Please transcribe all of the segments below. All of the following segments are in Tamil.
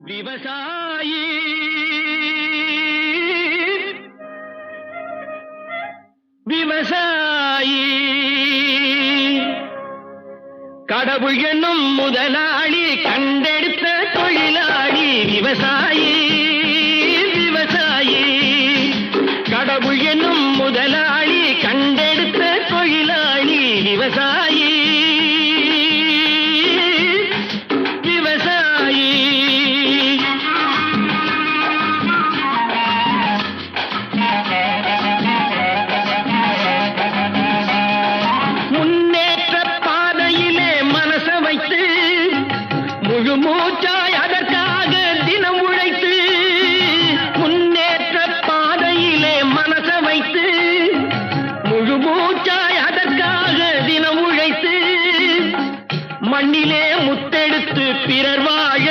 விவசாயி விவசாயி கடவுள் என்னும் முதலாளி கண்டெடுத்த தொழிலாளி விவசாயி விவசாயி கடவுள் என்னும் முதலாளி கண்டெடுத்த தொழிலாளி விவசாயி விவசாயி முன்னேற்ற பாதையிலே மனச வைத்து முழு மூச்சாய் அதற்காக தினம் உழைத்து முன்னேற்ற பாதையிலே மனச வைத்து முழு மூச்சாய் அதற்காக தினம் உழைத்து மண்ணிலே முத்தெடுத்து பிறர் வாழ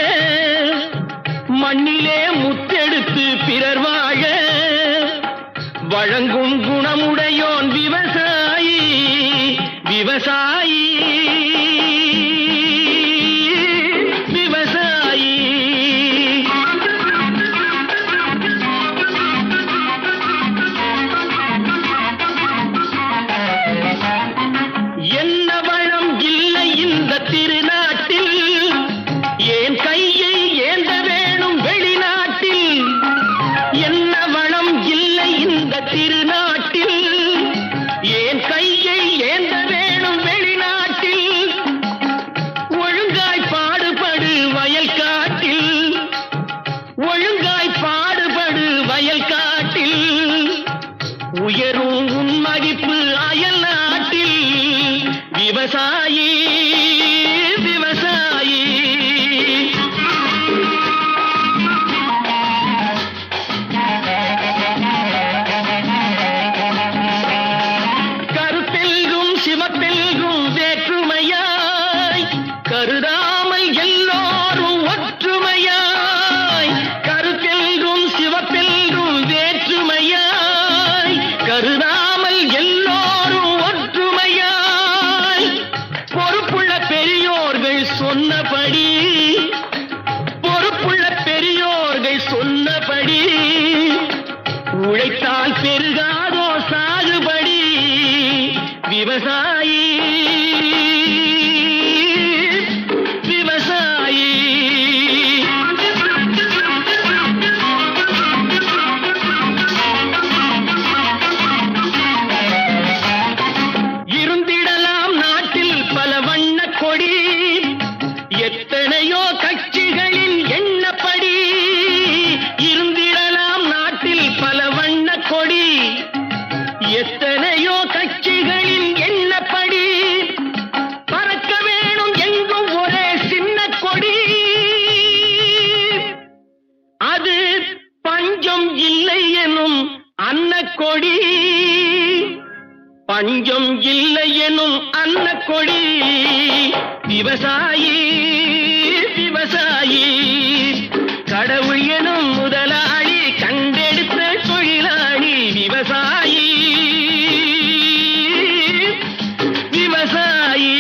மண்ணிலே முத்தெடுத்து பிறர் வாழ வழங்கும் குணமுடையோன் விவசாயி விவசாயி விவசாயி என்ன வளம் இல்லை இந்த திருநாட்டில் ஏன் கையை ஏந்த வேணும் வெளிநாட்டில் என்ன வளம் இல்லை இந்த திருநாட்டில் ஏன் கையை ஏந்த வேணும் வெளிநாட்டில் ஒழுங்காய் பாடுபடு வயல் காட்டில் ஒழுங்காய் பாடுபடு வயல் காட்டில் உயரும் உன் மதிப்பு அயல் நாட்டில் விவசாயி விவசாயி கருத்தெல்கும் சிவத்தெல்கும் வேற்றுமையாய் கருதாமல் எல்லோரும் ஒற்றுமையாய் கருத்தெல்கும் சிவத்தெல்கும் வேற்றுமையாய் கருதாமல் எல்லோரும் ஒற்றுமையாய் பொறுப்புள்ள பெரியோர்கள் சொன்னபடி பொறுப்புள்ள பெரியோர்கள் சொன்னபடி உழைத்தால் பெருகாதோ சாகுபடி விவசாயி விவசாயி இருந்திடலாம் நாட்டில் பல வண்ண கொடி எத்தனையோ கட்சிகளின் எண்ணப்படி இருந்திடலாம் நாட்டில் பல வண்ண கொடி எத்தனையோ கட்சிகளின் எண்ணப்படி பறக்க வேணும் எங்கும் ஒரே சின்ன கொடி அது பஞ்சம் இல்லை எனும் அன்னக்கொடி பஞ்சம் இல்லை எனும் அன்னக்கொடி விவசாயி விவசாயி கடவுள் எனும் முதலாளி கண்டெடுத்த தொழிலாளி விவசாயி விவசாயி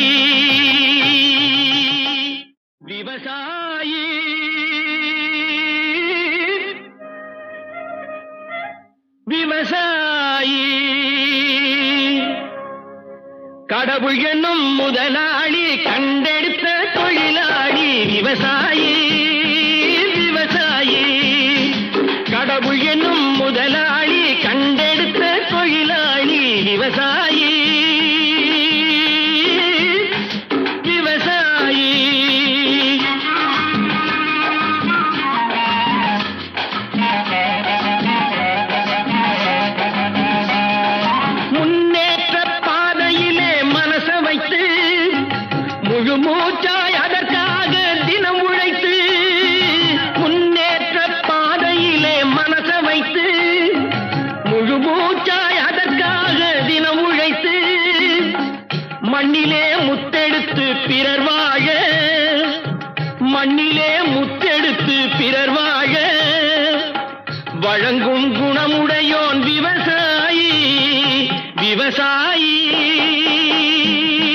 விவசாயி விவசாயி கடவுள் என்னும் முதலாளி கண்டெடுத்த தொழிலாளி விவசாயி விவசாயி கடவுள் என்னும் முதலாளி கண்டெடுத்த தொழிலாளி விவசாயி விவசாயி முன்னேற்ற பாதையிலே மனச வைத்து முழு மூச்சாய் அதற்காக தினம் உழைத்து முன்னேற்ற பாதையிலே மனச வைத்து முழு மூச்சாய் அதற்காக தினம் உழைத்து மண்ணிலே முத்தெடுத்து பிறர் வாழ மண்ணிலே முத்தெடுத்து பிறர் வாழ வழங்கும் குணமுடையோன் விவசாயி விவசாயி